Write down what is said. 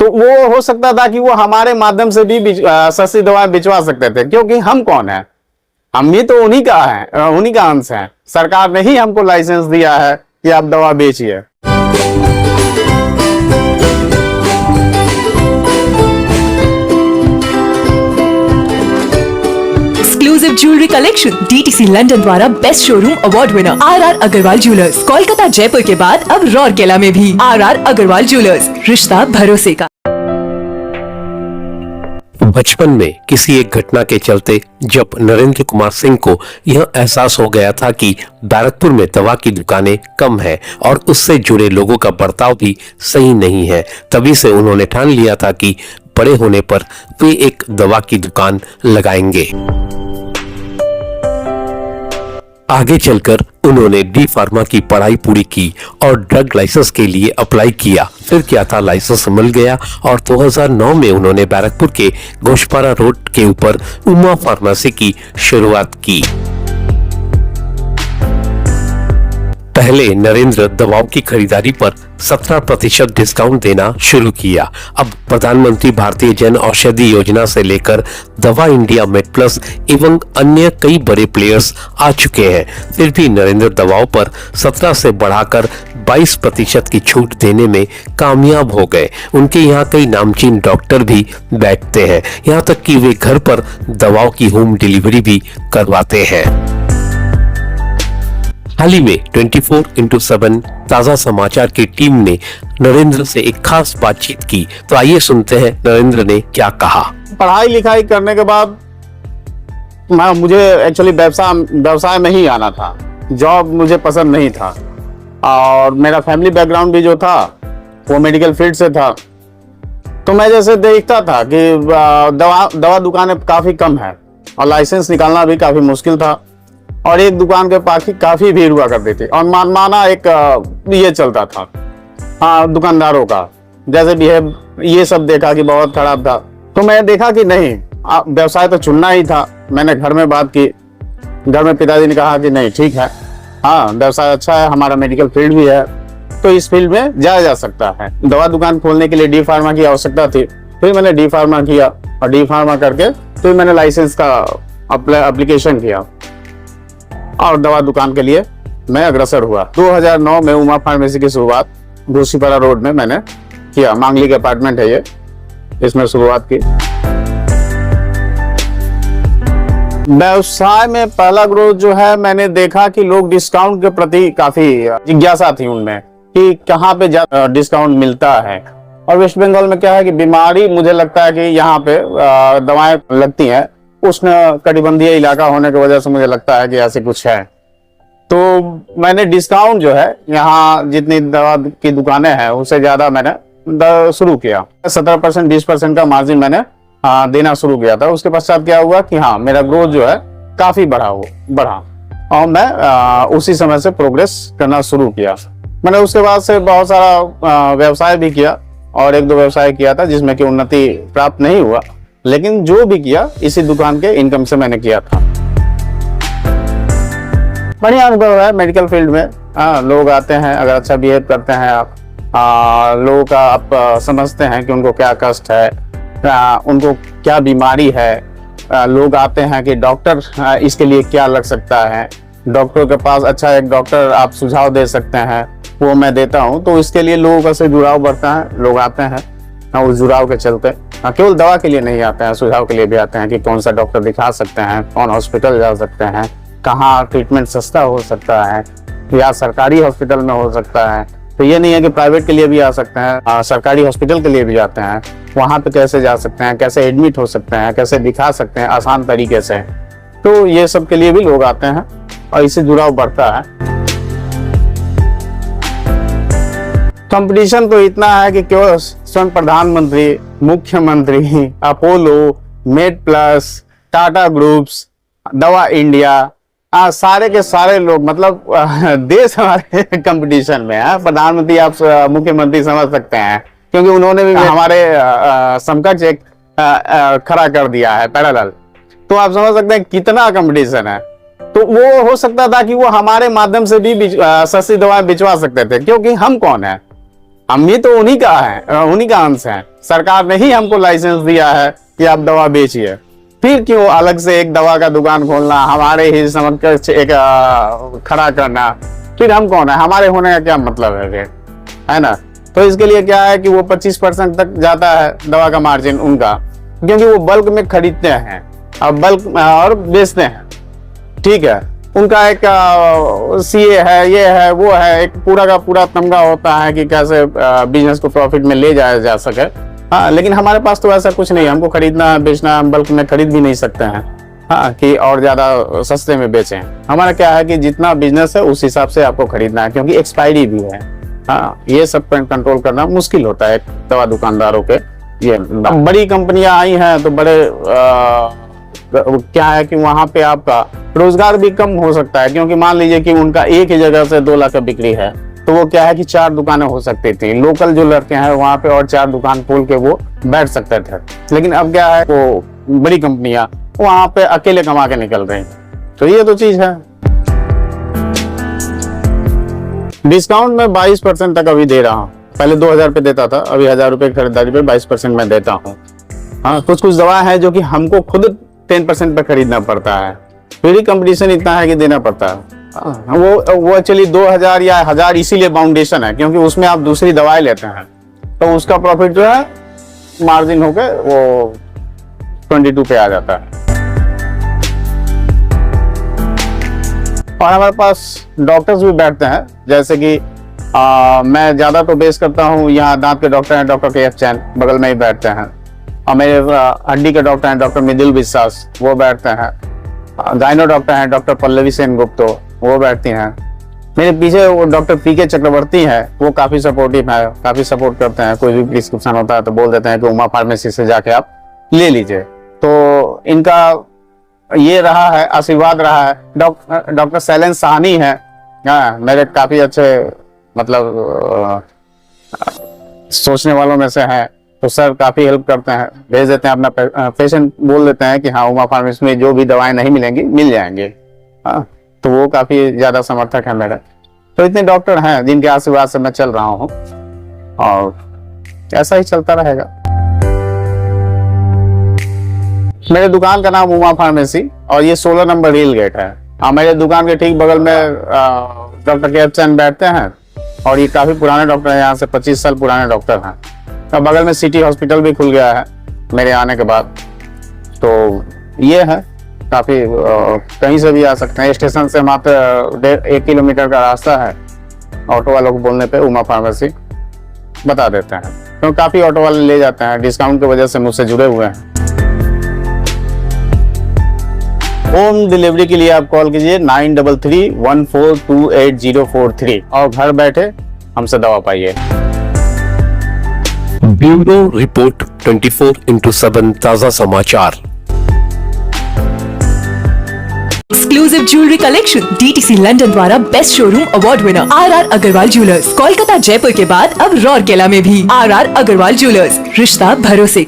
तो वो हो सकता था कि वो हमारे माध्यम से भी सस्ती दवाएं बिचवा सकते थे, क्योंकि हम कौन है, हम भी तो उन्हीं का है, उन्हीं का अंश है। सरकार ने ही हमको लाइसेंस दिया है कि आप दवा बेचिए। Exclusive jewellery collection DTC London द्वारा best showroom award winner RR Agarwal jewellers, Kolkata Jaipur के बाद अब रौरकेला में भी RR अग्रवाल ज्वेलर्स, रिश्ता भरोसे का। बचपन में किसी एक घटना के चलते जब नरेंद्र कुमार सिंह को यह एहसास हो गया था कि बैरकपुर में दवा की दुकानें कम है और उससे जुड़े लोगों का बर्ताव भी सही नहीं है, तभी से उन्होंने ठान लिया था कि बड़े होने पर वे एक दवा की दुकान लगाएंगे। आगे चलकर उन्होंने डी फार्मा की पढ़ाई पूरी की और ड्रग लाइसेंस के लिए अप्लाई किया। फिर क्या था, लाइसेंस मिल गया और 2009 में उन्होंने बैरकपुर के घोषपारा रोड के ऊपर उमा फार्मेसी की शुरुआत की। पहले नरेंद्र दवाओं की खरीदारी पर 17% डिस्काउंट देना शुरू किया। अब प्रधानमंत्री भारतीय जन औषधि योजना से लेकर दवा इंडिया मेडप्लस एवं अन्य कई बड़े प्लेयर्स आ चुके हैं, फिर भी नरेंद्र दवाओं पर 17 से बढ़ाकर 22% की छूट देने में कामयाब हो गए। उनके यहाँ कई नामचीन डॉक्टर भी बैठते हैं, यहाँ तक कि वे घर पर दवाओं की होम डिलीवरी भी करवाते हैं। हाल ही में 24x7 ताजा समाचार की टीम ने नरेंद्र से एक खास बातचीत की, तो आइए सुनते हैं नरेंद्र ने क्या कहा। पढ़ाई लिखाई करने के बाद मुझे एक्चुअली व्यवसाय में ही आना था, जॉब मुझे पसंद नहीं था और मेरा फैमिली बैकग्राउंड भी जो था वो मेडिकल फील्ड से था। तो मैं जैसे देखता था कि दवा दुकानें काफी कम है और लाइसेंस निकालना भी काफी मुश्किल था और एक दुकान के पास काफी भीड़ हुआ करती थी और माना एक ये चलता था, हाँ, दुकानदारों का जैसे बिहेव, ये सब देखा कि बहुत खराब था। तो मैं देखा कि नहीं, व्यवसाय तो चुनना ही था। मैंने घर में बात की, घर में पिताजी ने कहा कि नहीं ठीक है, हाँ व्यवसाय अच्छा है, हमारा मेडिकल फील्ड भी है तो इस फील्ड में जाया जा सकता है। दवा दुकान खोलने के लिए डी फार्मा की आवश्यकता थी, फिर मैंने डी फार्मा किया और डी फार्मा करके फिर मैंने लाइसेंस का एप्लीकेशन किया और दवा दुकान के लिए मैं अग्रसर हुआ। 2009 में उमा फार्मेसी की शुरुआत घोषपारा रोड में मैंने किया, मांगलिक अपार्टमेंट है ये, इसमें शुरुआत की। व्यवसाय में पहला ग्रोथ जो है, मैंने देखा कि लोग डिस्काउंट के प्रति काफी जिज्ञासा थी उनमें कि कहाँ पे ज्यादा डिस्काउंट मिलता है। और वेस्ट बंगाल में क्या है कि बीमारी, मुझे लगता है कि यहाँ पे दवाएं लगती हैं, उष्ण कटिबंधीय इलाका होने की वजह से मुझे लगता है कि ऐसे कुछ है। तो मैंने डिस्काउंट जो है यहाँ जितनी दवा की दुकानें हैं उससे ज्यादा मैंने शुरू किया। 17% 20% का मार्जिन मैंने देना शुरू किया था। उसके पश्चात क्या हुआ कि हाँ, मेरा ग्रोथ जो है काफी बढ़ा और मैं उसी समय से प्रोग्रेस करना शुरू किया। मैंने उसके बाद से बहुत सारा व्यवसाय भी किया और 1-2 व्यवसाय किया था जिसमें कि उन्नति प्राप्त नहीं हुआ, लेकिन जो भी किया इसी दुकान के इनकम से मैंने किया था। बढ़िया अनुभव है मेडिकल फील्ड में। लोग आते हैं, अगर अच्छा बिहेव करते हैं आप, लोगों का आप समझते हैं कि उनको क्या कष्ट है, उनको क्या बीमारी है। लोग आते हैं कि डॉक्टर इसके लिए क्या लग सकता है, डॉक्टर के पास अच्छा एक डॉक्टर आप सुझाव दे सकते हैं, वो मैं देता हूँ। तो इसके लिए लोगों का से जुड़ाव बढ़ता है, लोग आते हैं उस जुड़ाव के चलते। केवल दवा के लिए नहीं आते हैं, सुझाव के लिए भी आते हैं कि कौन सा डॉक्टर दिखा सकते हैं, कौन हॉस्पिटल जा सकते हैं, कहाँ ट्रीटमेंट सस्ता हो सकता है या सरकारी हॉस्पिटल में हो सकता है। तो ये नहीं है कि प्राइवेट के लिए भी आ सकते हैं, सरकारी हॉस्पिटल के लिए भी जाते हैं, वहाँ पे कैसे जा सकते हैं, कैसे एडमिट हो सकते हैं, कैसे दिखा सकते हैं आसान तरीके से। तो ये सब के लिए भी लोग आते हैं और इससे जुड़ाव बढ़ता है। कंपटीशन तो इतना है कि केवल स्वयं प्रधानमंत्री, मुख्यमंत्री, Apollo, made plus, Tata groups, दवा इंडिया, सारे के सारे लोग, मतलब देश हमारे कंपटीशन में है। प्रधानमंत्री आप मुख्यमंत्री समझ सकते हैं क्योंकि उन्होंने भी हमारे समकक्ष एक खड़ा कर दिया है पैरेलल। तो आप समझ सकते हैं कितना कंपटीशन है। तो वो हो सकता था कि वो हमारे माध्यम से भी सस्ती दवाएं बिचवा सकते थे, क्योंकि हम कौन है, हम भी तो उन्हीं का अंश है। सरकार ने ही हमको लाइसेंस दिया है कि आप दवा बेचिए, फिर क्यों अलग से एक दवा का दुकान खोलना, हमारे ही समक्ष एक खड़ा करना? फिर हम कौन है, हमारे होने का क्या मतलब है ना? तो इसके लिए क्या है कि वो 25% तक जाता है दवा का मार्जिन उनका, क्योंकि वो बल्क में खरीदते हैं अब बल्क और बेचते हैं। ठीक है, उनका एक सीए है, ये है, वो है, एक पूरा का पूरा तमगा होता है कि कैसे बिजनेस को प्रॉफिट में ले जाया जा सके। हाँ, लेकिन हमारे पास तो ऐसा कुछ नहीं है। हमको खरीदना बेचना, हम बल्क में खरीद भी नहीं सकते हैं हाँ कि और ज्यादा सस्ते में बेचें। हमारा क्या है कि जितना बिजनेस है उस हिसाब से आपको खरीदना है, क्योंकि एक्सपायरी भी है। हाँ, ये सब कंट्रोल करना मुश्किल होता है दवा दुकानदारों के। ये बड़ी कंपनियां आई हैं तो बड़े क्या है कि वहां पे आपका रोजगार भी कम हो सकता है, क्योंकि मान लीजिए कि उनका एक ही जगह से 2 लाख का बिक्री है, तो वो क्या है कि 4 दुकानें हो सकती थी। लोकल जो लड़के हैं वहां पे और 4 दुकान खोल के वो बैठ सकते थे। लेकिन अब क्या है, वो बड़ी कंपनियां वहां पे अकेले कमा के निकल रही हैं। तो ये तो चीज है। डिस्काउंट में 22% तक अभी दे रहा हूँ। पहले 2000 रुपये देता था, अभी 1000 रुपये खरीदारी पे 22% में देता हूँ। हाँ, कुछ दवा है जो कि हमको खुद 10% पे खरीदना पड़ता है, फिर ही कंपटीशन इतना है कि देना पड़ता है। वो एक्चुअली 2000 या 1000 इसीलिए बाउंडेशन है, क्योंकि उसमें आप दूसरी दवाई लेते हैं तो उसका प्रॉफिट जो है मार्जिन होके वो 22 पे आ जाता है। और हमारे पास डॉक्टर्स भी बैठते हैं, जैसे कि मैं ज्यादा तो बेस करता हूँ, यहाँ दांत के डॉक्टर हैं डॉक्टर के एफ चैन, बगल में ही बैठते हैं। और मेरे हड्डी के डॉक्टर हैं डॉक्टर मृदुल विश्वास, वो बैठते हैं। गायनो डॉक्टर हैं डॉक्टर पल्लवी सेन गुप्तो, वो बैठती हैं। मेरे पीछे वो डॉक्टर पीके चक्रवर्ती है, वो काफी सपोर्टिव है, काफी सपोर्ट करते हैं। कोई भी प्रिस्क्रिप्शन होता है तो बोल देते हैं कि उमा फार्मेसी से जाके आप ले लीजिए। तो इनका ये रहा है, आशीर्वाद रहा है। डॉक्टर शैलेंद्र साहनी है, मेरे काफी अच्छे मतलब सोचने वालों में से हैं। तो सर काफी हेल्प करते हैं, भेज देते हैं अपना पेशेंट, बोल देते हैं कि हाँ उमा फार्मेसी में जो भी दवाएं नहीं मिलेंगी मिल जाएंगे। हाँ, तो वो काफी ज्यादा समर्थक है मेरे। तो इतने डॉक्टर हैं जिनके आशीर्वाद से मैं चल रहा हूँ और ऐसा ही चलता रहेगा। मेरे दुकान का नाम उमा फार्मेसी और ये 16 नंबर रेल गेट है। हाँ, मेरे दुकान के ठीक बगल में डॉक्टर के एफ चैन बैठते हैं और ये काफी पुराने डॉक्टर हैं, यहाँ से 25 साल पुराने डॉक्टर हैं। और बगल में सिटी हॉस्पिटल भी खुल गया है मेरे आने के बाद। तो ये है, काफी कहीं से भी आ सकते हैं। स्टेशन से मात्र 1 किलोमीटर का रास्ता है। ऑटो वालों को बोलने पे उमा फार्मेसी बता देते हैं, तो काफी ऑटो वाले ले जाते हैं, डिस्काउंट की वजह से मुझसे जुड़े हुए हैं। होम डिलीवरी के लिए आप कॉल कीजिए 9331428043 और घर बैठे हमसे दवा पाइए। ब्यूरो रिपोर्ट 24/7 ताजा समाचार। Exclusive jewellery collection DTC London द्वारा best showroom award winner RR Agarwal jewellers, Kolkata Jaipur के बाद अब रौरकेला में भी। RR अग्रवाल ज्वेलर्स, रिश्ता भरोसे का।